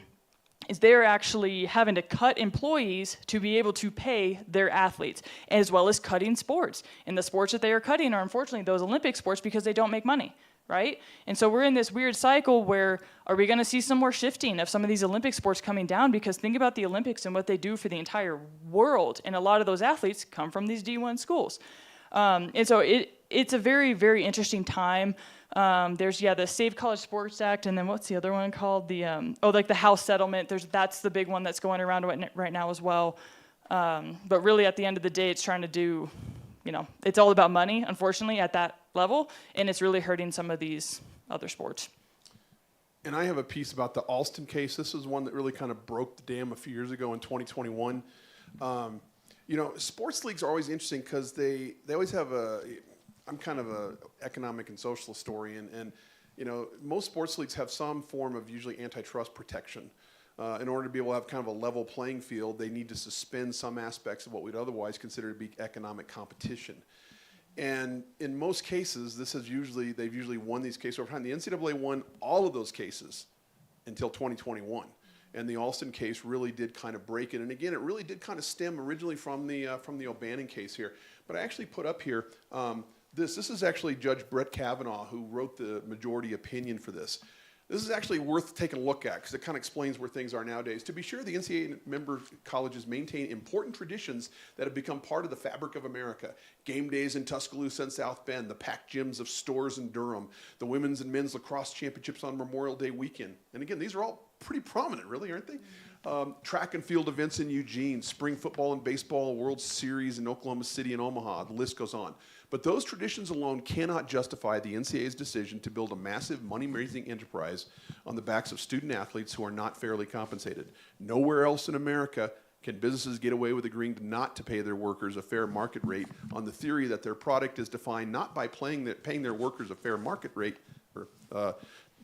S3: is they're actually having to cut employees to be able to pay their athletes, as well as cutting sports. And the sports that they are cutting are unfortunately those Olympic sports because they don't make money, right? And so we're in this weird cycle where are we going to see some more shifting of some of these Olympic sports coming down? Because think about the Olympics and what they do for the entire world. And a lot of those athletes come from these D1 schools. And so it's a very, very interesting time. There's the Save College Sports Act, and then what's the other one called? The House Settlement. That's the big one that's going around right now as well. But really, at the end of the day, it's trying to do, it's all about money, unfortunately, at that level, and it's really hurting some of these other sports.
S2: And I have a piece about the Alston case. This is one that really kind of broke the dam a few years ago in 2021. Sports leagues are always interesting because they always have I'm kind of a economic and social historian, and most sports leagues have some form of usually antitrust protection. In order to be able to have kind of a level playing field, they need to suspend some aspects of what we'd otherwise consider to be economic competition. And in most cases, they've usually won these cases over time. The NCAA won all of those cases until 2021. And the Alston case really did kind of break it. And again, it really did kind of stem originally from the O'Bannon case here. But I actually put up here, this is actually Judge Brett Kavanaugh who wrote the majority opinion for this. This is actually worth taking a look at because it kind of explains where things are nowadays. To be sure, the NCAA member colleges maintain important traditions that have become part of the fabric of America. Game days in Tuscaloosa and South Bend, the packed gyms of Storrs and Durham, the women's and men's lacrosse championships on Memorial Day weekend. And again, these are all pretty prominent, really, aren't they? Track and field events in Eugene, spring football and baseball, World Series in Oklahoma City and Omaha. The list goes on. But those traditions alone cannot justify the NCAA's decision to build a massive money-raising enterprise on the backs of student athletes who are not fairly compensated. Nowhere else in America can businesses get away with agreeing not to pay their workers a fair market rate on the theory that their product is defined not by paying their workers a fair market rate, or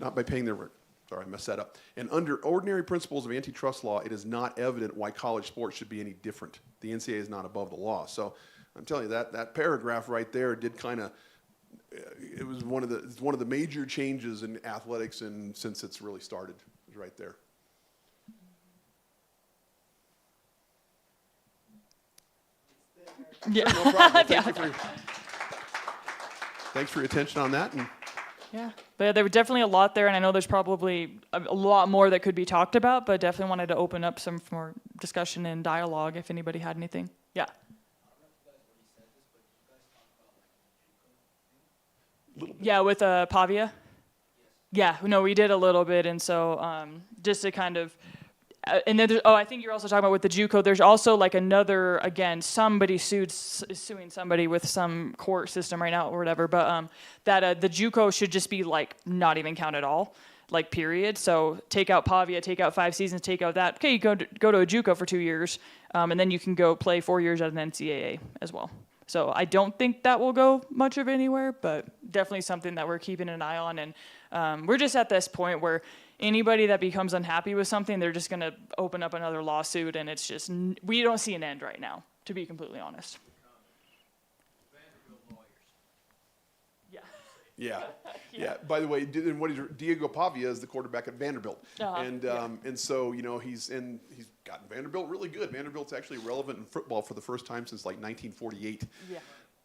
S2: not by paying their work. Sorry, I messed that up. And under ordinary principles of antitrust law, it is not evident why college sports should be any different. The NCAA is not above the law. So I'm telling you, that paragraph right there did kind of, it was one of the major changes in athletics and since it's really started. It was right there.
S3: Yeah.
S2: No problem. Thanks for your attention on that. And
S3: Yeah, but there was definitely a lot there, and I know there's probably a lot more that could be talked about, but definitely wanted to open up some more discussion and dialogue if anybody had anything. Yeah. Yeah, with Pavia? Yeah, no, we did a little bit, and so just to kind of, and then, I think you're also talking about with the JUCO, there's also like another, again, somebody is suing somebody with some court system right now or whatever, but that the JUCO should just be like not even count at all, like period. So take out Pavia, take out 5 seasons, take out that. Okay, you go to a JUCO for 2 years, and then you can go play 4 years at an NCAA as well. So I don't think that will go much of anywhere, but definitely something that we're keeping an eye on. And we're just at this point where anybody that becomes unhappy with something, they're just going to open up another lawsuit, and it's just, we don't see an end right now, to be completely honest.
S2: Yeah. Yeah. By the way, Diego Pavia is the quarterback at Vanderbilt, and so he's gotten Vanderbilt really good. Vanderbilt's actually relevant in football for the first time since like 1948. Yeah.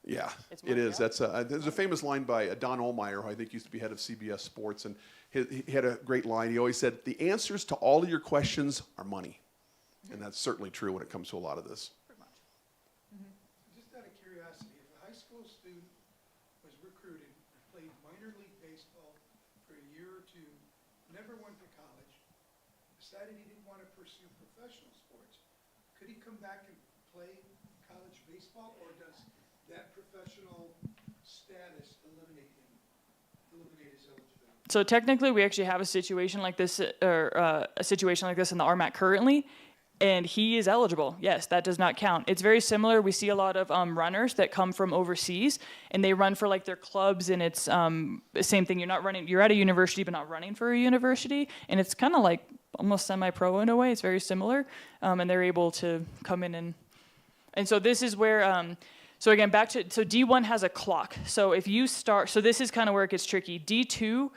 S2: Yeah, it is. That's there's a famous line by Don Ohlmeyer, who I think used to be head of CBS Sports, and he had a great line. He always said, "The answers to all of your questions are money," and that's certainly true when it comes to a lot of this.
S4: Just out of curiosity, if a high school student was recruited, played minor league baseball for a year or two, never went to college, decided he didn't want to pursue professional sports, could he come back and play college baseball, or does that professional status eliminate his eligibility?
S3: So technically, we actually have a situation like this, in the RMAC currently, and he is eligible. Yes, that does not count. It's very similar. We see a lot of runners that come from overseas, and they run for like their clubs, and it's the same thing. You're at a university, but not running for a university, and it's kind of like almost semi-pro in a way. It's very similar, and they're able to come in and so this is where. So again, so D1 has a clock. So if you start, so this is kind of where it gets tricky. D2,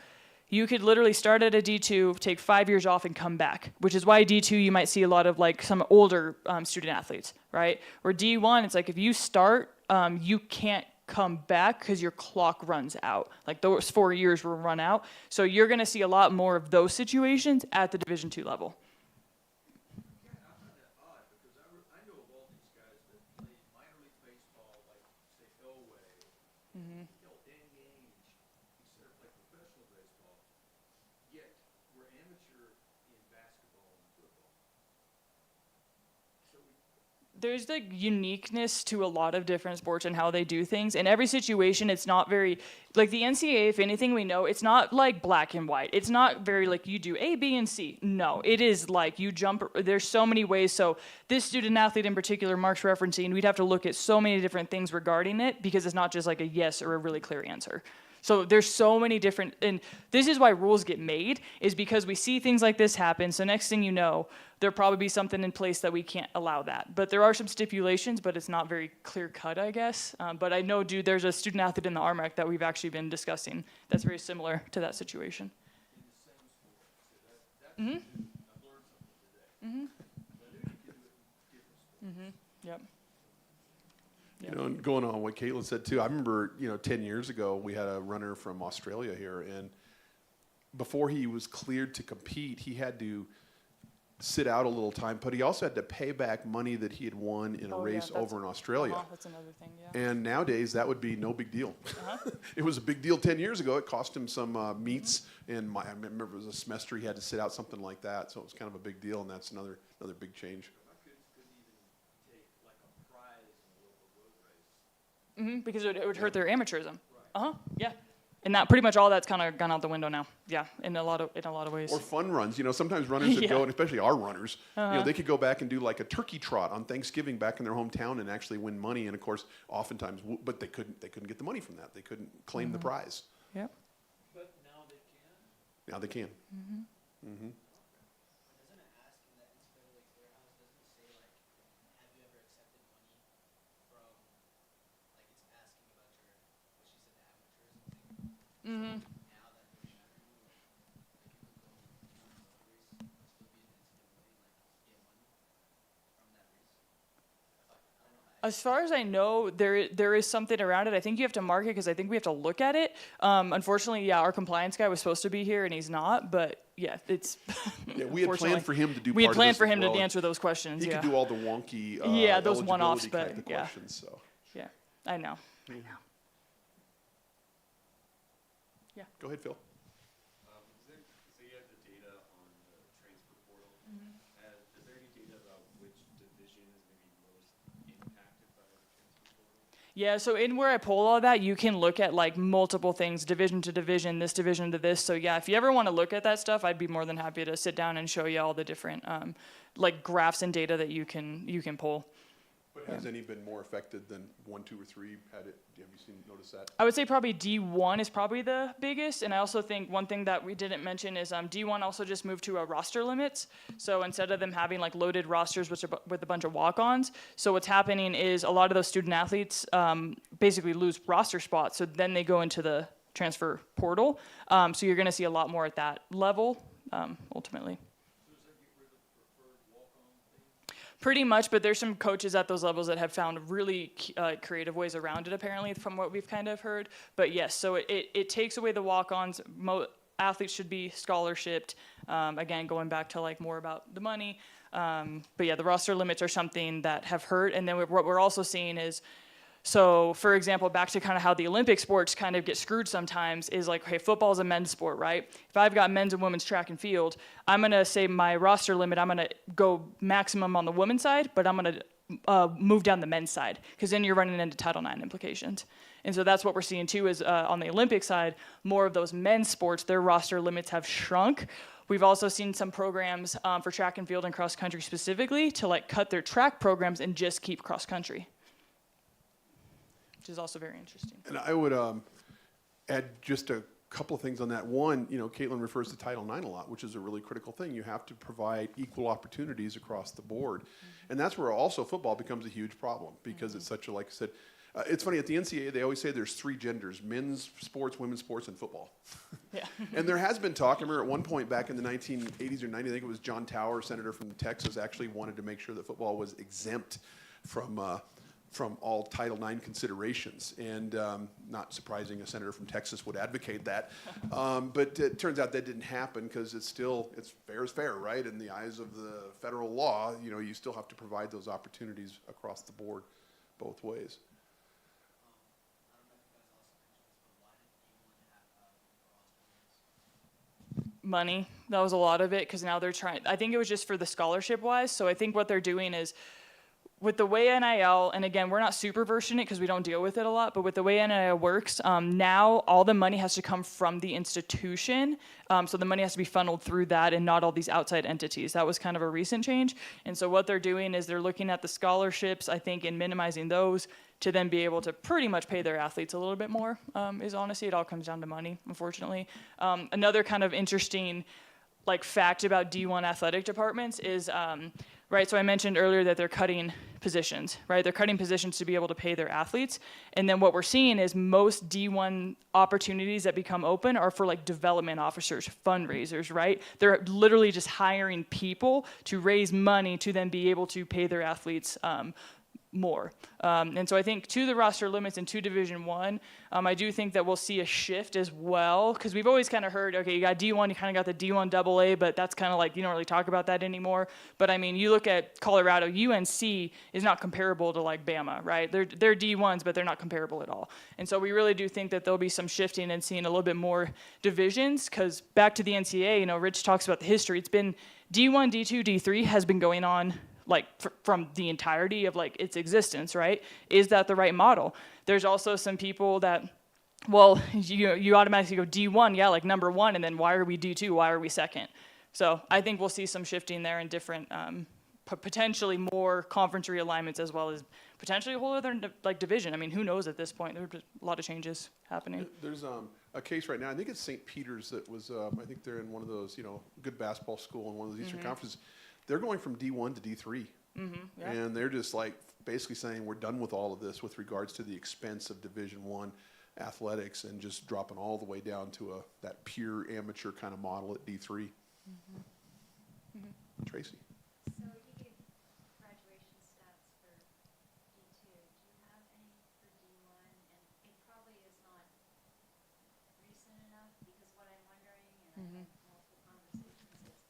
S3: you could literally start at a D2, take 5 years off, and come back, which is why D2 you might see a lot of like some older student athletes, right? Where D1, it's like if you start, you can't come back because your clock runs out. Like those 4 years will run out. So you're going to see a lot more of those situations at the Division II level. There's like uniqueness to a lot of different sports and how they do things. In every situation, it's not very, like the NCAA, if anything we know, it's not like black and white. It's not very like you do A, B, and C. No, it is like you jump, there's so many ways. So this student athlete in particular, Mark's referencing, we'd have to look at so many different things regarding it because it's not just like a yes or a really clear answer. So there's so many different, and this is why rules get made, is because we see things like this happen. So next thing you know, there'll probably be something in place that we can't allow that. But there are some stipulations, but it's not very clear cut, I guess. But I know, there's a student athlete in the RMAC that we've actually been discussing that's very similar to that situation. Mm-hmm. Mm-hmm. Mm-hmm. Yep.
S2: And going on what Katelyn said too, I remember 10 years ago we had a runner from Australia here, and before he was cleared to compete, he had to sit out a little time, but he also had to pay back money that he had won in a race over in Australia.
S3: That's another thing, yeah.
S2: And nowadays, that would be no big deal. It was a big deal 10 years ago. It cost him some meets, and I remember it was a semester he had to sit out, something like that. So it was kind of a big deal, and that's another big change.
S3: Because it would hurt their amateurism. Yeah. And that pretty much all that's kind of gone out the window now. Yeah, in a lot of ways.
S2: Or fun runs. Sometimes runners would go, and especially our runners, they could go back and do like a turkey trot on Thanksgiving back in their hometown and actually win money. And of course, oftentimes, but they couldn't get the money from that. They couldn't claim the prize.
S3: Yep.
S5: But now they can.
S2: Now they can.
S5: Doesn't it ask in that NCAA clearinghouse, doesn't it say like, have you ever accepted money from, like it's asking about your, what she said, the amateurism thing? Now that they're shattering you, like you could go on another race, still be in NCAA, like get money from that race. I don't know.
S3: As far as I know, there is something around it. I think you have to mark it because I think we have to look at it. Unfortunately, yeah, our compliance guy was supposed to be here and he's not. But yeah, it's.
S2: Yeah, we had planned for him to do.
S3: We had
S2: part of
S3: planned
S2: this
S3: for
S2: as
S3: him
S2: well.
S3: to answer those questions.
S2: He
S3: Yeah.
S2: could do all the wonky.
S3: Yeah, those one-offs,
S2: eligibility
S3: but
S2: kind of
S3: yeah.
S2: questions. So.
S3: Yeah, I know.
S2: Go ahead, Phil.
S6: So you have the data on the transfer portal. Is there any data about which division is maybe most impacted by the transfer portal?
S3: Yeah, so in where I pull all that, you can look at like multiple things, division to division, this division to this. So yeah, if you ever want to look at that stuff, I'd be more than happy to sit down and show you all the different like graphs and data that you can pull.
S2: But has any been more affected than 1, 2, or 3? Have you noticed that?
S3: I would say probably D1 is probably the biggest, and I also think one thing that we didn't mention is D1 also just moved to roster limits. So instead of them having like loaded rosters with a bunch of walk-ons, so what's happening is a lot of those student athletes basically lose roster spots, so then they go into the transfer portal. So you're going to see a lot more at that level, ultimately. Pretty much, but there's some coaches at those levels that have found really creative ways around it, apparently, from what we've kind of heard. But yes, so it takes away the walk-ons. Athletes should be scholarshiped. Again, going back to like more about the money. But yeah, the roster limits are something that have hurt. And then what we're also seeing is, so for example, back to kind of how the Olympic sports kind of get screwed sometimes is like, okay, football is a men's sport, right? If I've got men's and women's track and field, I'm going to say my roster limit, I'm going to go maximum on the women's side, but I'm going to move down the men's side because then you're running into Title IX implications. And so that's what we're seeing too is on the Olympic side, more of those men's sports, their roster limits have shrunk. We've also seen some programs for track and field and cross country specifically to like cut their track programs and just keep cross country, which is also very interesting.
S2: And I would add just a couple of things on that. One, Katelyn refers to Title IX a lot, which is a really critical thing. You have to provide equal opportunities across the board. And that's where also football becomes a huge problem because it's such a, like I said, it's funny, at the NCAA, they always say there's 3 genders, men's sports, women's sports, and football.
S3: Yeah.
S2: And there has been talk, I remember at one point back in the 1980s or 90s, I think it was John Tower, senator from Texas, actually wanted to make sure that football was exempt from all Title IX considerations. And not surprising, a senator from Texas would advocate that. But it turns out that didn't happen because it's fair is fair, right? In the eyes of the federal law, you still have to provide those opportunities across the board both ways.
S3: Money. That was a lot of it because now they're trying. I think it was just for the scholarship wise. So I think what they're doing is with the way NIL, and again, we're not super versed in it because we don't deal with it a lot, but with the way NIL works, now all the money has to come from the institution. So the money has to be funneled through that and not all these outside entities. That was kind of a recent change. And so what they're doing is they're looking at the scholarships, I think, and minimizing those to then be able to pretty much pay their athletes a little bit more, is honestly, it all comes down to money, unfortunately. Another kind of interesting fact about D1 athletic departments is, right, so I mentioned earlier that they're cutting positions, right? They're cutting positions to be able to pay their athletes. And then what we're seeing is most D1 opportunities that become open are for development officers, fundraisers, right? They're literally just hiring people to raise money to then be able to pay their athletes more. And so I think to the roster limits and to Division One, I do think that we'll see a shift as well, because we've always kind of heard, okay, you got D1, you kind of got the D1 AA, but that's kind of like, you don't really talk about that anymore. But I mean, you look at Colorado, UNC is not comparable to like Bama, right? They're D1s, but they're not comparable at all. And so we really do think that there'll be some shifting and seeing a little bit more divisions, because back to the NCAA, you know, Rich talks about the history. It's been D1, D2, D3 has been going on like from the entirety of like its existence, right? Is that the right model? There's also some people that, well, you automatically go D1, yeah, like number one, and then why are we D2? Why are we second? So I think we'll see some shifting there in different, potentially more conference realignments, as well as potentially a whole other like division. I mean, who knows at this point? There are a lot of changes happening.
S2: There's a case right now. I think it's St. Peter's that was. I think they're in one of those, you know, good basketball school in one of those Eastern conferences. They're going from D1 to D3,
S3: Yeah.
S2: and they're just like basically saying we're done with all of this with regards to the expense of Division One athletics, and just dropping all the way down to that pure amateur kind of model at D3. Tracy.
S7: So you gave graduation stats for D2. Do you have any for D1? And it probably is not recent enough, because what I'm wondering, and I've had multiple conversations, is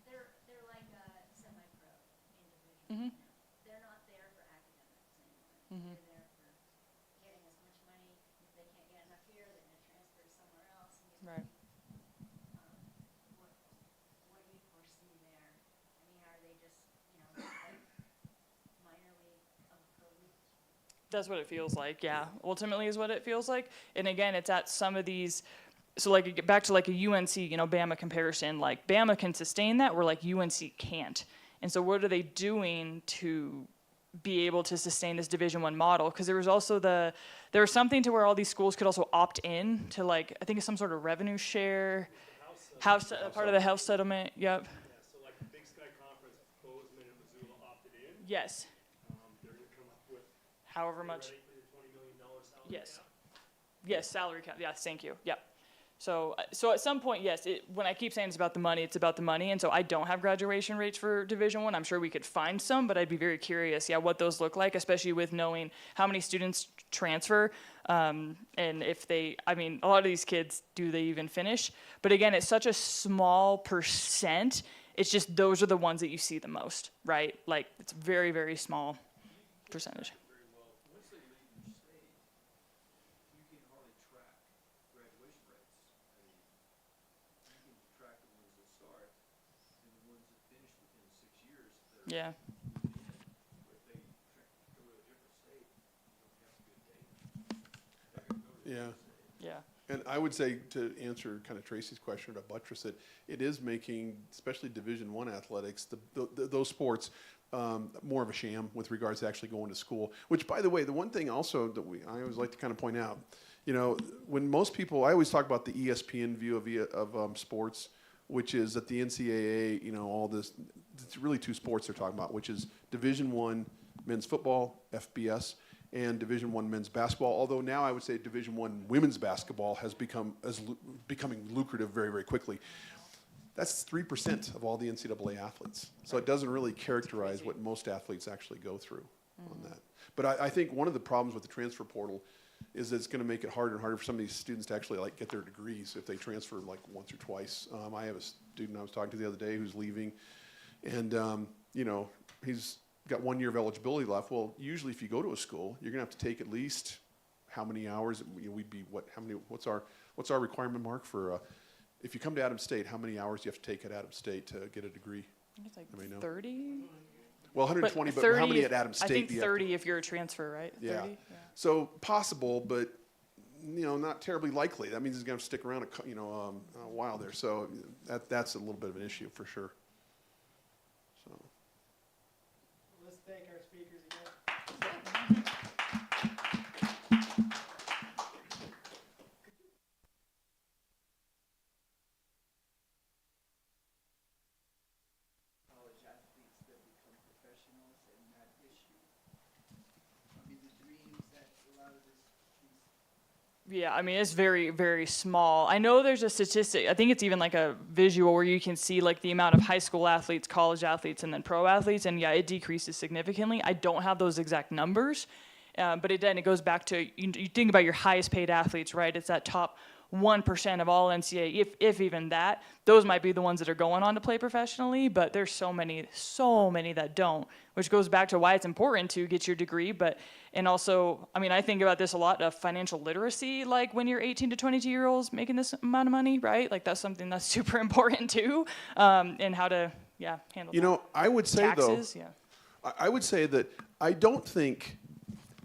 S7: they're like a semi-pro in Division 1 now. They're not there for academics anymore. They're there for getting as much money. If they can't get enough here, they're going to transfer to somewhere else. And
S3: Right.
S7: what do you foresee there? I mean, are they just, you know, like minor league of pro league?
S3: That's what it feels like, yeah. Ultimately is what it feels like. And again, it's at some of these, so like back to like a UNC, you know, Bama comparison, like Bama can sustain that where like UNC can't. And so what are they doing to be able to sustain this Division I model? Because there was also there was something to where all these schools could also opt in to like, I think it's some sort of revenue share, part of the house settlement, yep.
S6: Yeah, so like the Big Sky Conference, Bozeman and Missoula opted in.
S3: Yes,
S6: They're gonna come up with,
S3: however much.
S6: ready for the $20 million salary
S3: Yes.
S6: cap.
S3: Yes, salary cap. Yes, thank you. Yep. So at some point, yes. When I keep saying it's about the money, it's about the money. And so I don't have graduation rates for Division I. I'm sure we could find some, but I'd be very curious, what those look like, especially with knowing how many students transfer, and if a lot of these kids, do they even finish? But again, it's such a small percent. It's just those are the ones that you see the most, right? Like it's very, very small percentage.
S8: Very well. Once they leave your state, you can hardly track graduation rates. I mean, you can track the ones that start and the ones that finish within 6 years that are
S3: Yeah.
S8: moving in. But if they go to a different state, you don't have good data. They're gonna go to a
S2: Yeah.
S8: different state.
S3: Yeah.
S2: And I would say, to answer kind of Tracy's question, to buttress it, it is making, especially Division I athletics, those sports, more of a sham with regards to actually going to school. Which, by the way, the one thing also that I always like to kind of point out, when most people, I always talk about the ESPN view of sports, which is that the NCAA, all this, it's really two sports they're talking about, which is Division I men's football, FBS, and Division I men's basketball. Although now I would say Division I women's basketball has becoming lucrative very, very quickly. That's 3% of all the NCAA athletes. So it doesn't really characterize what most athletes actually go through on that. But I think one of the problems with the transfer portal is that it's going to make it harder and harder for some of these students to actually get their degrees if they transfer once or twice. I have a student I was talking to the other day who's leaving, and he's got 1 year of eligibility left. Well, usually if you go to a school, you're going to have to take at least how many hours? What's our requirement, Mark, for if you come to Adams State, how many hours do you have to take at Adams State to get a degree?
S3: I think it's like
S2: Anybody know?
S3: 30.
S2: Well, 120, but how many at Adams State?
S3: I think
S2: do you have to-
S3: 30 if you're a transfer, right?
S2: Yeah.
S3: 30?
S2: So possible, but not terribly likely. That means he's going to stick around a while there. So that's a little bit of an issue for sure. So.
S1: Let's thank our speakers again.
S5: College athletes that become professionals and that issue. I mean, the dreams that a lot of these
S3: Yeah, I mean, it's very, very small. I know there's a statistic, I think it's even like a visual where you can see like the amount of high school athletes, college athletes, and then pro athletes, and yeah, it decreases significantly. I don't have those exact numbers, but it goes back to, you think about your highest paid athletes, right? It's that top 1% of all NCAA, if even that. Those might be the ones that are going on to play professionally, but there's so many that don't, which goes back to why it's important to get your degree. But, and also, I mean, I think about this a lot of financial literacy, like when you're 18 to 22-year-olds making this amount of money, right? Like that's something that's super important too, and how to, handle
S2: You know, I would say
S3: taxes,
S2: though, I would say that I don't think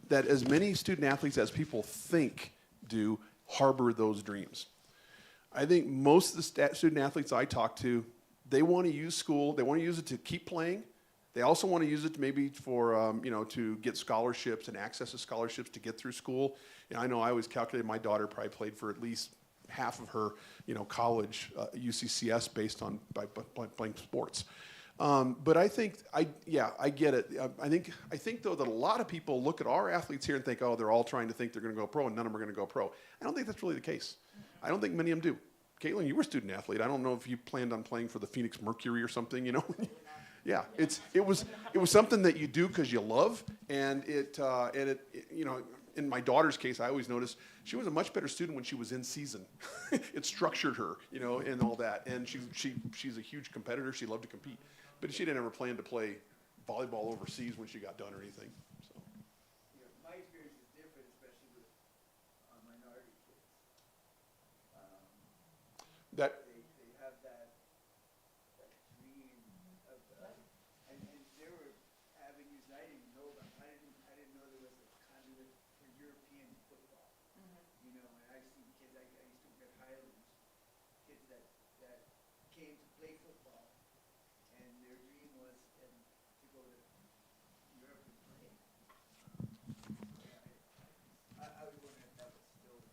S2: that as many student athletes as people think do harbor those dreams. I think most of the student athletes I talk to, they want to use school, they want to use it to keep playing. They also want to use it maybe for, to get scholarships and access to scholarships to get through school. And I know I always calculated my daughter probably played for at least half of her, college UCCS based on by playing sports. But I think, I get it. I think though that a lot of people look at our athletes here and think, oh, they're all trying to think they're going to go pro, and none of them are going to go pro. I don't think that's really the case. I don't think many of them do. Katelyn, you were a student athlete. I don't know if you planned on playing for the Phoenix Mercury or something, Yeah, it was something that you do because you love, and it in my daughter's case, I always noticed she was a much better student when she was in season. It structured her, and all that. And she's a huge competitor. She loved to compete, but she didn't ever plan to play volleyball overseas when she got done or anything. So.
S8: Yeah, my experience is different, especially with minority kids.
S2: That
S8: They have that dream of, and there were avenues I didn't know about. I didn't know there was a conduit for European football. And I've seen kids, I used to work at Highlands, kids that came to play football, and their dream was to go to Europe and play. I was wondering if that was still,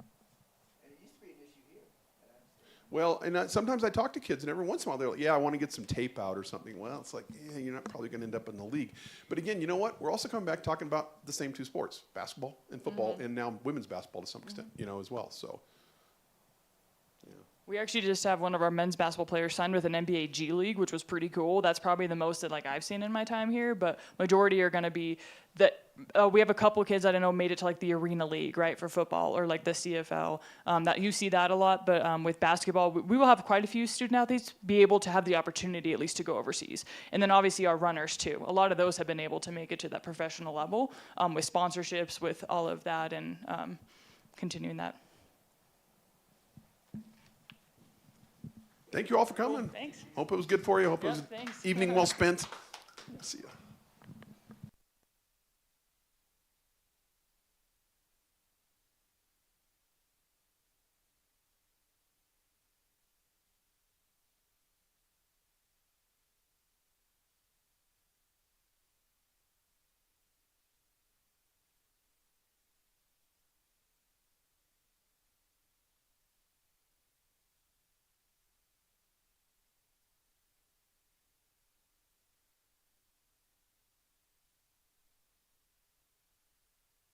S8: and it used to be an issue here at App State.
S2: well, and sometimes I talk to kids, and every once in a while they're like, "Yeah, I want to get some tape out or something." Well, it's like, you're not probably going to end up in the league. But again, you know what? We're also coming back talking about the same two sports: basketball and football, and now women's basketball to some extent, as well. So.
S3: We actually just have one of our men's basketball players signed with an NBA G League, which was pretty cool. That's probably the most that I've seen in my time here, but majority are going to be that. We have a couple of kids that I know made it to the Arena League, right, for football, or the CFL. That you see that a lot, but with basketball, we will have quite a few student athletes be able to have the opportunity at least to go overseas. And then obviously our runners too. A lot of those have been able to make it to that professional level with sponsorships, with all of that, and continuing that.
S2: Thank you all for coming.
S3: Thanks.
S2: Hope it was good for you. Hope it was
S3: Thanks.
S2: evening well spent. See ya.